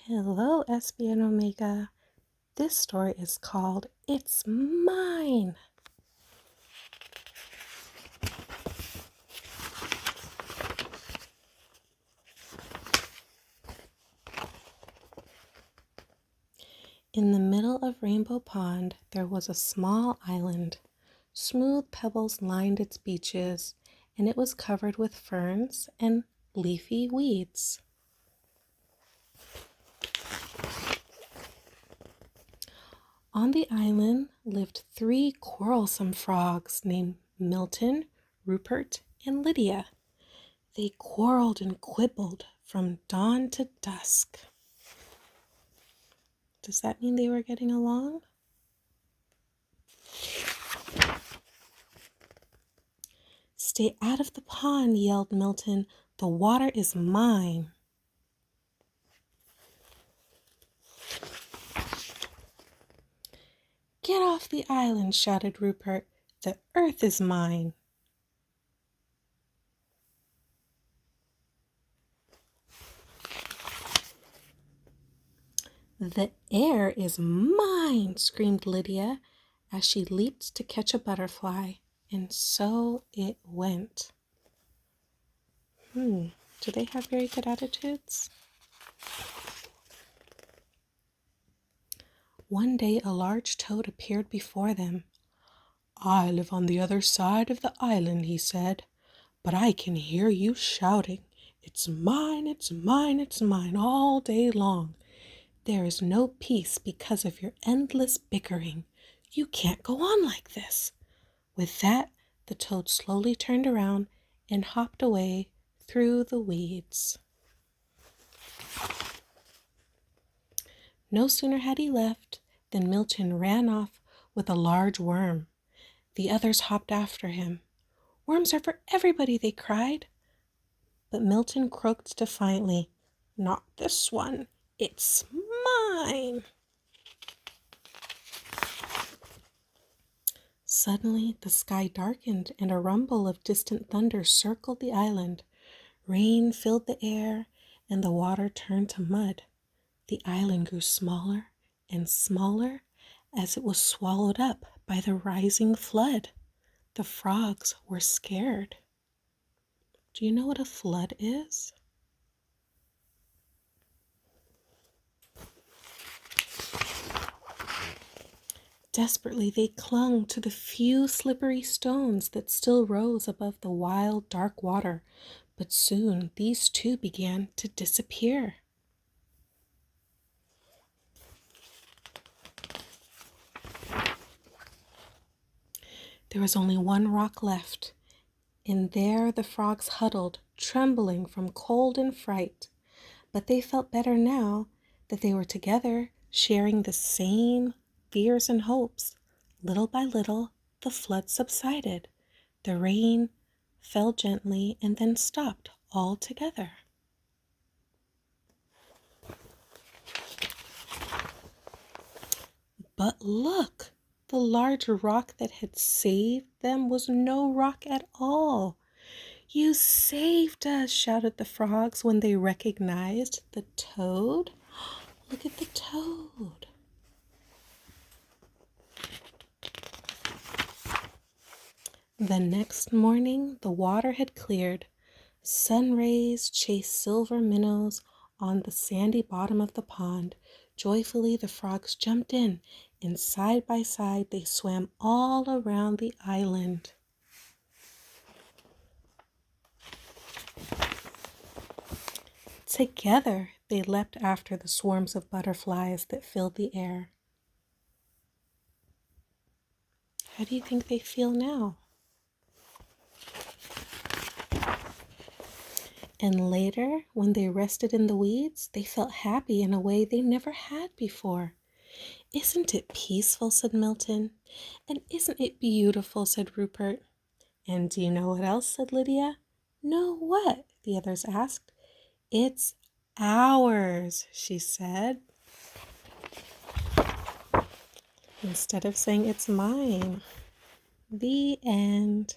Hello, SB and Omega. This story is called It's Mine. In the middle of Rainbow Pond, there was a small island. Smooth pebbles lined its beaches, and it was covered with ferns and leafy weeds. On the island lived 3 quarrelsome frogs named Milton, Rupert, and Lydia. They quarreled and quibbled from dawn to dusk. Does that mean they were getting along? "Stay out of the pond," yelled Milton. "The water is mine." "Get off the island," shouted Rupert. "The earth is mine." "The air is mine," screamed Lydia as she leaped to catch a butterfly. And so it went. Do they have very good attitudes? One day a large toad appeared before them. "I live on the other side of the island," he said, "but I can hear you shouting, 'It's mine, it's mine, it's mine,' all day long. There is no peace because of your endless bickering. You can't go on like this." With that, the toad slowly turned around and hopped away through the weeds. No sooner had he left than Milton ran off with a large worm. The others hopped after him. "Worms are for everybody," they cried. But Milton croaked defiantly, "Not this one. It's mine." Suddenly, the sky darkened and a rumble of distant thunder circled the island. Rain filled the air and the water turned to mud. The island grew smaller and smaller as it was swallowed up by the rising flood. The frogs were scared. Do you know what a flood is? Desperately, they clung to the few slippery stones that still rose above the wild, dark water, but soon these too began to disappear. There was only one rock left, and there the frogs huddled, trembling from cold and fright. But they felt better now that they were together, sharing the same fears and hopes. Little by little, the flood subsided. The rain fell gently and then stopped altogether. But look! The large rock that had saved them was no rock at all. "You saved us!" shouted the frogs when they recognized the toad. Look at the toad. The next morning, the water had cleared. Sun rays chased silver minnows on the sandy bottom of the pond. Joyfully, the frogs jumped in, and side by side, they swam all around the island. Together, they leapt after the swarms of butterflies that filled the air. How do you think they feel now? And later, when they rested in the weeds, they felt happy in a way they never had before. "Isn't it peaceful?" said Milton. "And isn't it beautiful?" said Rupert. "And do you know what else?" said Lydia. "No, what?" the others asked. "It's ours," she said, instead of saying "it's mine." The end.